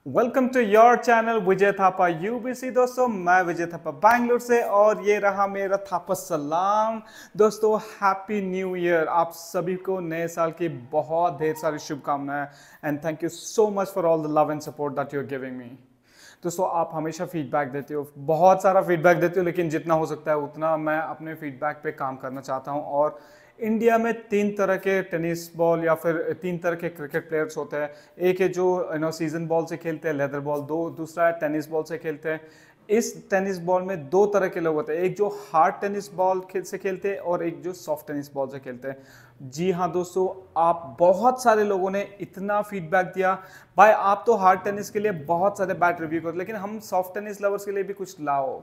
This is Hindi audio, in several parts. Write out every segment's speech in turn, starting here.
Welcome to your channel Vijay Thapa UBC. दोस्तों मैं विजय थापा बैंगलोर से और ये रहा मेरा थापा सलाम। दोस्तों हैप्पी न्यू ईयर। आप सभी को नए साल की बहुत ढेर सारी शुभकामनाएं and thank you so much for all the love and support that you are giving me. दोस्तों आप हमेशा फीडबैक देते हो, बहुत सारा फीडबैक देते हो, लेकिन जितना हो सकता है उतना मैं अपने फीडबैक पे काम करना चाहता हूँ। और इंडिया में तीन तरह के टेनिस बॉल या फिर तीन तरह के क्रिकेट प्लेयर्स होते हैं। एक है जो सीजन बॉल से खेलते हैं, लेदर बॉल। दूसरा है टेनिस बॉल से खेलते हैं। इस टेनिस बॉल में दो तरह के लोग होते हैं, एक जो हार्ड टेनिस बॉल से खेलते हैं और एक जो सॉफ्ट टेनिस बॉल से खेलते हैं। जी हाँ दोस्तों, आप बहुत सारे लोगों ने इतना फीडबैक दिया, भाई आप तो हार्ड टेनिस के लिए बहुत सारे बैट रिव्यू करते, लेकिन हम सॉफ्ट टेनिस लवर्स के लिए भी कुछ लाओ।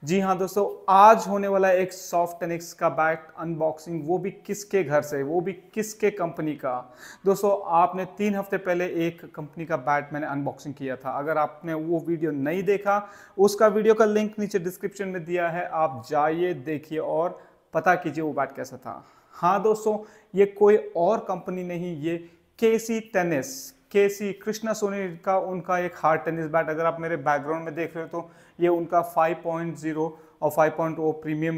जी हाँ दोस्तों, आज होने वाला एक सॉफ्ट टेनिस का बैट अनबॉक्सिंग, वो भी किसके घर से, वो भी किसके कंपनी का। दोस्तों आपने 3 हफ्ते पहले एक कंपनी का बैट मैंने अनबॉक्सिंग किया था। अगर आपने वो वीडियो नहीं देखा, उसका वीडियो का लिंक नीचे डिस्क्रिप्शन में दिया है, आप जाइए देखिए और पता कीजिए वो बैट कैसा था। हाँ दोस्तों, ये कोई और कंपनी नहीं, ये केसी टेनिस, केसी कृष्णा सोनी का उनका एक हार्ड टेनिस बैट। अगर आप मेरे बैकग्राउंड में देख रहे हो तो ये उनका 5.0 और 5.0 प्रीमियम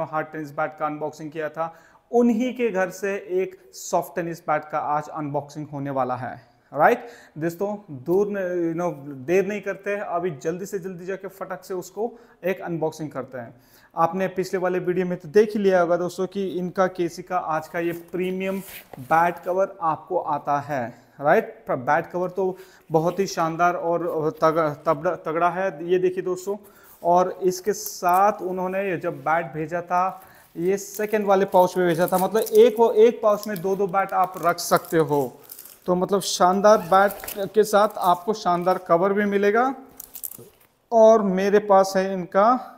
हार्ड टेनिस बैट का अनबॉक्सिंग किया था। उन्हीं के घर से एक सॉफ्ट टेनिस बैट का आज अनबॉक्सिंग होने वाला है। राइट दोस्तों, देर नहीं करते हैं, अभी जल्दी से जल्दी जाके फटक से उसको एक अनबॉक्सिंग करते हैं। आपने पिछले वाले वीडियो में तो देख ही लिया होगा दोस्तों कि इनका केसी का आज का ये प्रीमियम बैट कवर आपको आता है। राइट, बैट कवर तो बहुत ही शानदार और तगड़ा है, ये देखिए दोस्तों। और इसके साथ उन्होंने ये जब बैट भेजा था, ये सेकंड वाले पाउच में भेजा था, मतलब एक पाउच में दो बैट आप रख सकते हो। तो मतलब शानदार बैट के साथ आपको शानदार कवर भी मिलेगा। और मेरे पास है इनका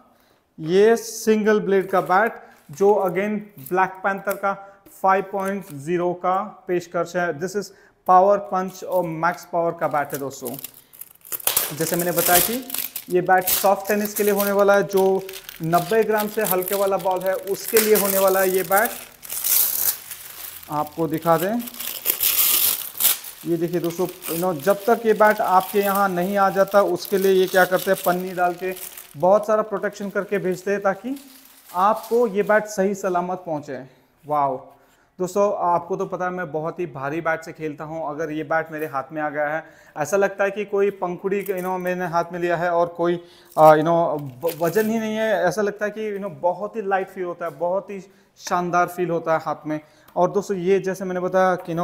ये सिंगल ब्लेड का बैट, जो अगेन ब्लैक पैंथर का 5.0 का पेशकश है। दिस इज पावर पंच और मैक्स पावर का बैट है दोस्तों। जैसे मैंने बताया कि ये बैट सॉफ्ट टेनिस के लिए होने वाला है, जो 90 ग्राम से हल्के वाला बॉल है उसके लिए होने वाला है ये बैट। आपको दिखा दें, ये देखिए दोस्तों, जब तक ये बैट आपके यहाँ नहीं आ जाता उसके लिए ये क्या करते हैं, पन्नी डाल के बहुत सारा प्रोटेक्शन करके भेजते हैं ताकि आपको ये बैट सही सलामत पहुँचे। वाह दोस्तों, आपको तो पता है मैं बहुत ही भारी बैट से खेलता हूं। अगर ये बैट मेरे हाथ में आ गया है, ऐसा लगता है कि कोई पंखुड़ी मैंने हाथ में लिया है और कोई वजन ही नहीं है। ऐसा लगता है कि बहुत ही लाइट फील होता है, बहुत ही शानदार फील होता है हाथ में। और दोस्तों ये जैसे मैंने बताया कि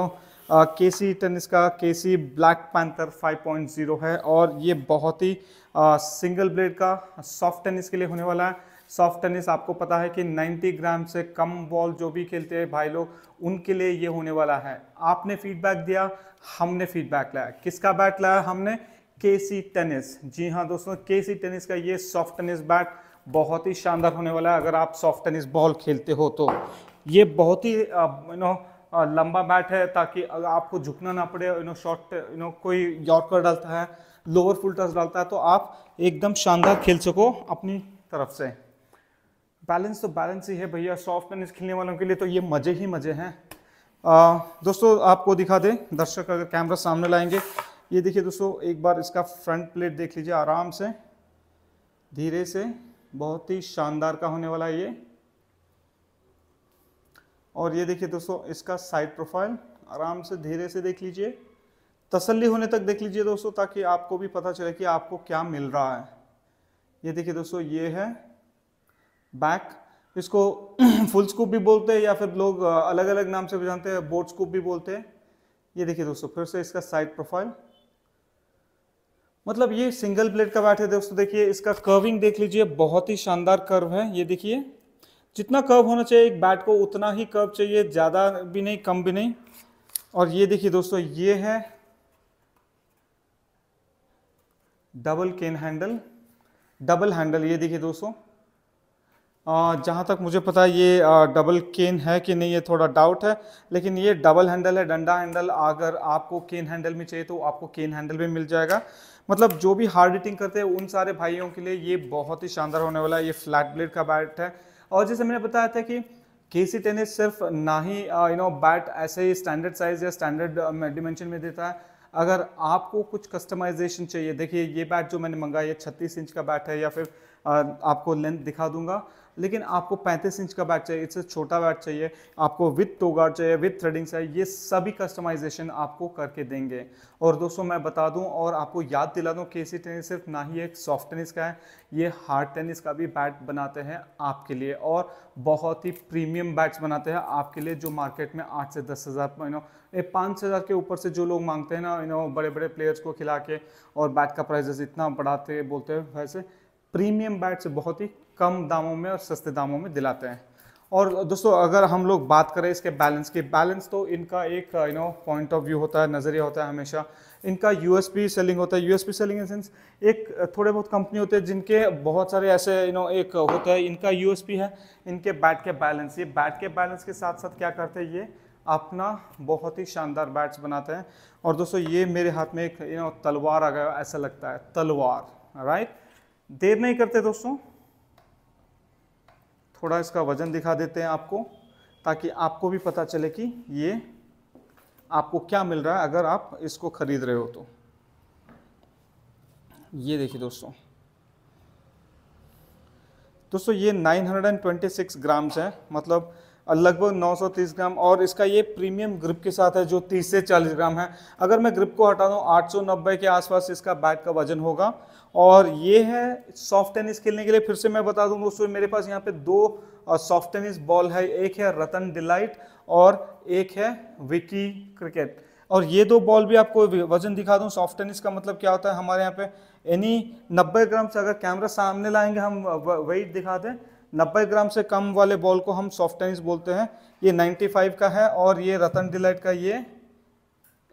केसी टेनिस का केसी ब्लैक पैंथर 5.0 है और ये बहुत ही सिंगल ब्लेड का सॉफ्ट टेनिस के लिए होने वाला है। सॉफ्ट टेनिस आपको पता है कि 90 ग्राम से कम बॉल जो भी खेलते हैं भाई लोग, उनके लिए ये होने वाला है। आपने फीडबैक दिया, हमने फीडबैक लाया। किसका बैट लाया हमने? केसी टेनिस। जी हाँ दोस्तों, केसी टेनिस का ये सॉफ्ट टेनिस बैट बहुत ही शानदार होने वाला है। अगर आप सॉफ्ट टेनिस बॉल खेलते हो तो ये बहुत ही लंबा बैट है, ताकि अगर आपको झुकना ना पड़े। शॉर्ट कोई यॉर्कर डालता है, लोअर फुल टॉस डालता है, तो आप एकदम शानदार खेल सको अपनी तरफ से। बैलेंस तो बैलेंस ही है भैया, सॉफ्ट टेनिस खेलने वालों के लिए तो ये मजे ही मजे हैं। दोस्तों आपको दिखा दें, दर्शक अगर कैमरा सामने लाएंगे, ये देखिए दोस्तों, एक बार इसका फ्रंट प्लेट देख लीजिए आराम से, धीरे से, बहुत ही शानदार का होने वाला है ये। और ये देखिए दोस्तों इसका साइड प्रोफाइल, आराम से धीरे से देख लीजिए, तसल्ली होने तक देख लीजिए दोस्तों, ताकि आपको भी पता चले कि आपको क्या मिल रहा है। ये देखिए दोस्तों, ये है बैक, इसको फुल स्कूप भी बोलते हैं या फिर लोग अलग अलग नाम से भी जानते हैं, बोर्ड स्कूप भी बोलते हैं। ये देखिए दोस्तों फिर से इसका साइड प्रोफाइल, मतलब ये सिंगल ब्लेड का बैट है दोस्तों। देखिए इसका कर्विंग देख लीजिए, बहुत ही शानदार कर्व है। ये देखिए, जितना कर्व होना चाहिए एक बैट को उतना ही कर्व चाहिए, ज़्यादा भी नहीं कम भी नहीं। और ये देखिए दोस्तों, ये है डबल केन हैंडल, डबल हैंडल। ये देखिए दोस्तों, जहाँ तक मुझे पता है ये डबल केन है कि नहीं, ये थोड़ा डाउट है, लेकिन ये डबल हैंडल है, डंडा हैंडल। अगर आपको केन हैंडल में चाहिए तो आपको केन हैंडल भी मिल जाएगा। मतलब जो भी हार्ड हिटिंग करते हैं उन सारे भाइयों के लिए ये बहुत ही शानदार होने वाला है। ये फ्लैट ब्लेड का बैट है। और जैसे मैंने बताया था कि केसी टेनिस सिर्फ ना ही बैट ऐसे ही स्टैंडर्ड साइज या स्टैंडर्ड डिमेंशन में देता है, अगर आपको कुछ कस्टमाइजेशन चाहिए, देखिए ये बैट जो मैंने मंगाया ये 36 इंच का बैट है, या फिर आपको लेंथ दिखा दूंगा, लेकिन आपको 35 इंच का बैट चाहिए, इससे छोटा बैट चाहिए, आपको विथ टो गार्ड चाहिए, विथ थ्रेडिंग चाहिए, ये सभी कस्टमाइजेशन आपको करके देंगे। और दोस्तों मैं बता दूं और आपको याद दिला दूं, केसी टेनिस सिर्फ ना ही एक सॉफ्ट टेनिस का है, ये हार्ड टेनिस का भी बैट बनाते हैं आपके लिए, और बहुत ही प्रीमियम बैट्स बनाते हैं आपके लिए, जो मार्केट में 8 से 10 हज़ार 5 हज़ार के ऊपर से जो लोग मांगते हैं ना, बड़े बड़े प्लेयर्स को खिला के और बैट का प्राइजेस इतना बढ़ाते बोलते हैं, वैसे प्रीमियम बैट्स बहुत ही कम दामों में और सस्ते दामों में दिलाते हैं। और दोस्तों अगर हम लोग बात करें इसके बैलेंस की, बैलेंस तो इनका एक पॉइंट ऑफ व्यू होता है, नज़रिया होता है हमेशा। इनका यूएसपी सेलिंग होता है, यूएसपी सेलिंग इन सेंस एक थोड़े बहुत कंपनी होते हैं जिनके बहुत सारे ऐसे एक होता है, इनका यूएसपी है इनके बैट के बैलेंस। ये बैट के बैलेंस के साथ साथ क्या करते हैं, ये अपना बहुत ही शानदार बैट्स बनाते हैं। और दोस्तों ये मेरे हाथ में एक तलवार आ गया, ऐसा लगता है तलवार, राइट। देर नहीं करते दोस्तों, थोड़ा इसका वजन दिखा देते हैं आपको, ताकि आपको भी पता चले कि ये आपको क्या मिल रहा है अगर आप इसको खरीद रहे हो तो। ये देखिए दोस्तों ये 926 ग्राम्स है, मतलब लगभग 930 ग्राम, और इसका ये प्रीमियम ग्रिप के साथ है जो 30 से 40 ग्राम है। अगर मैं ग्रिप को हटा दूं 890 के आसपास इसका बैट का वजन होगा। और ये है सॉफ्ट टेनिस खेलने के लिए। फिर से मैं बता दूं दोस्तों, मेरे पास यहाँ पे 2 सॉफ्ट टेनिस बॉल है, एक है रतन डिलाइट और एक है विकी क्रिकेट। और ये 2 बॉल भी आपको वजन दिखा दूं, सॉफ्ट टेनिस का मतलब क्या होता है हमारे यहाँ पे, यानी 90 ग्राम से, अगर कैमरा सामने लाएंगे हम वेट दिखा दें, 90 ग्राम से कम वाले बॉल को हम सॉफ्ट टेनिस बोलते हैं। ये 95 का है और ये रतन डिलाइट का ये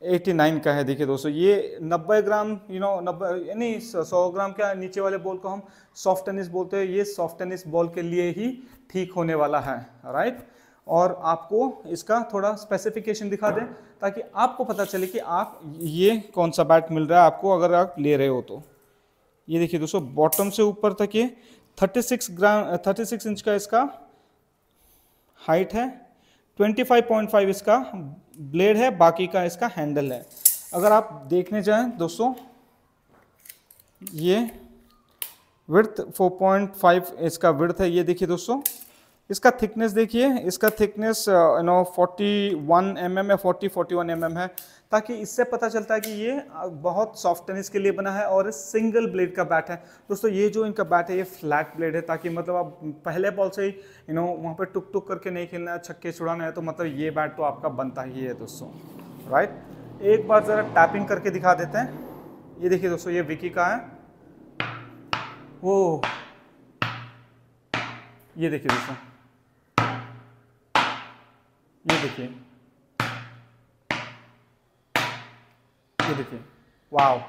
89 का है। देखिए दोस्तों ये 90 ग्राम 90 यानी 100 ग्राम के नीचे वाले बॉल को हम सॉफ्ट टेनिस बोलते हैं। ये सॉफ्ट टेनिस बॉल के लिए ही ठीक होने वाला है, राइट। और आपको इसका थोड़ा स्पेसिफिकेशन दिखा दें ताकि आपको पता चले कि आप ये कौन सा बैट मिल रहा है आपको अगर आप ले रहे हो तो। ये देखिए दोस्तों बॉटम से ऊपर तक ये 36 इंच का इसका हाइट है, 25.5 इसका ब्लेड है, बाकी का इसका हैंडल है। अगर आप देखने जाएं दोस्तों, ये विड्थ 4.5 इसका विड्थ है। ये देखिए दोस्तों इसका थिकनेस देखिए, इसका थिकनेस 41 mm है, 41 mm है, ताकि इससे पता चलता है कि ये बहुत सॉफ्ट टेनिस के लिए बना है और सिंगल ब्लेड का बैट है। दोस्तों ये जो इनका बैट है ये फ्लैट ब्लेड है, ताकि मतलब आप पहले बॉल से ही वहाँ पे टुक टुक करके नहीं खेलना है, छक्के छुड़ाना है, तो मतलब ये बैट तो आपका बनता ही है दोस्तों, राइट। एक बार ज़रा टैपिंग करके दिखा देते हैं। ये देखिए दोस्तों ये विकी का है, वो ये देखिए दोस्तों, ये देखिए, ये देखिए, वाव,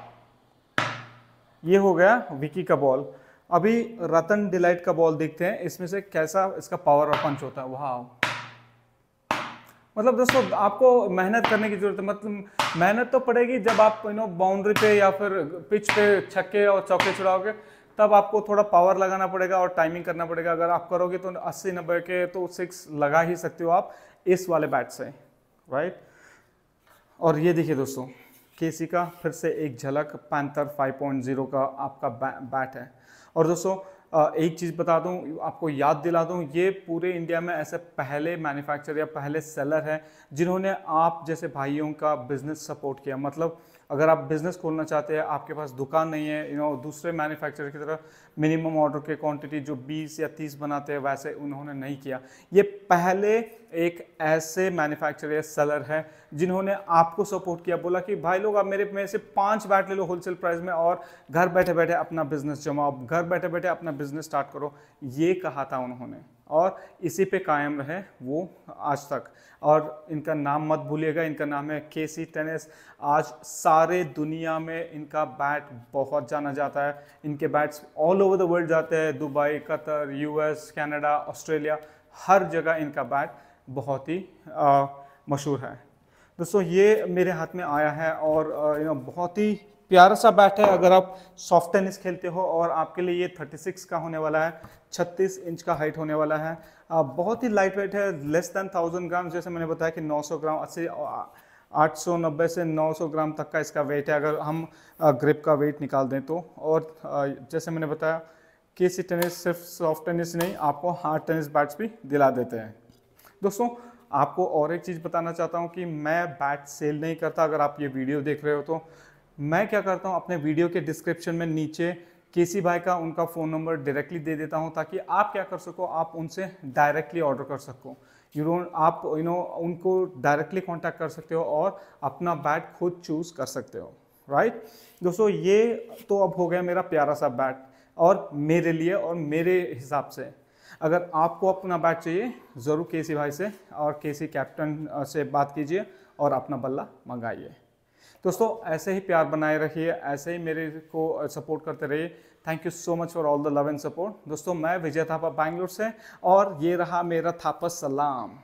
ये हो गया विकी का बॉल। अभी रतन डिलाइट का बॉल देखते हैं, इसमें से कैसा इसका पावर और पंच होता है। वाव, मतलब दोस्तों आपको मेहनत करने की जरूरत है, मतलब मेहनत तो पड़ेगी जब आप बाउंड्री पे या फिर पिच पे छक्के और चौके छुड़ाओगे, तब आपको थोड़ा पावर लगाना पड़ेगा और टाइमिंग करना पड़ेगा। अगर आप करोगे तो 80-90 के तो 6 लगा ही सकते हो आप इस वाले बैट से, राइट। और ये देखिए दोस्तों केसी का फिर से एक झलक, पैंथर 5.0 का आपका बैट है। और दोस्तों एक चीज़ बता दूं, आपको याद दिला दूं, ये पूरे इंडिया में ऐसे पहले मैन्युफैक्चरर या पहले सेलर हैं जिन्होंने आप जैसे भाइयों का बिजनेस सपोर्ट किया। मतलब अगर आप बिजनेस खोलना चाहते हैं, आपके पास दुकान नहीं है, दूसरे मैन्युफैक्चरर की तरह मिनिमम ऑर्डर के क्वांटिटी जो 20 या 30 बनाते हैं वैसे उन्होंने नहीं किया। ये पहले एक ऐसे मैन्युफैक्चरर या सेलर है जिन्होंने आपको सपोर्ट किया, बोला कि भाई लोग आप मेरे में से 5 बैट ले लो होलसेल प्राइस में और घर बैठे बैठे अपना बिजनेस जमाओ, घर बैठे बैठे अपना बिजनेस स्टार्ट करो, ये कहा था उन्होंने, और इसी पे कायम रहे वो आज तक। और इनका नाम मत भूलिएगा, इनका नाम है केसी टेनिस। आज सारे दुनिया में इनका बैट बहुत जाना जाता है, इनके bats all over the world जाते हैं, Dubai, Qatar, US, Canada, Australia, हर जगह इनका बैट बहुत ही मशहूर है। दोस्तों ये मेरे हाथ में आया है और बहुत ही प्यारा सा बैट है। अगर आप सॉफ्ट टेनिस खेलते हो और आपके लिए ये 36 का होने वाला है, 36 इंच का हाइट होने वाला है, बहुत ही लाइट वेट है, लेस दैन 1000 ग्राम, जैसे मैंने बताया कि 900 ग्राम, 890 से 900 ग्राम तक का इसका वेट है अगर हम ग्रिप का वेट निकाल दें तो। और जैसे मैंने बताया केसी टेनिस सिर्फ सॉफ्ट टेनिस नहीं, आपको हार्ड टेनिस बैट्स भी दिला देते हैं। दोस्तों आपको और एक चीज़ बताना चाहता हूँ कि मैं बैट सेल नहीं करता। अगर आप ये वीडियो देख रहे हो तो मैं क्या करता हूँ, अपने वीडियो के डिस्क्रिप्शन में नीचे केसी भाई का उनका फ़ोन नंबर डायरेक्टली दे देता हूँ, ताकि आप क्या कर सको, आप उनसे डायरेक्टली ऑर्डर कर सको। आप उनको डायरेक्टली कांटेक्ट कर सकते हो और अपना बैट खुद चूज़ कर सकते हो, राइट। दोस्तों ये तो अब हो गया मेरा प्यारा सा बैट और मेरे लिए और मेरे हिसाब से। अगर आपको अपना बैट चाहिए ज़रूर केसी भाई से और केसी कैप्टन से बात कीजिए और अपना बल्ला मंगाइए। दोस्तों ऐसे ही प्यार बनाए रखिए, ऐसे ही मेरे को सपोर्ट करते रहिए। Thank you so much for all the love and support. दोस्तों मैं विजय थापा बैंगलोर से और ये रहा मेरा थापा सलाम।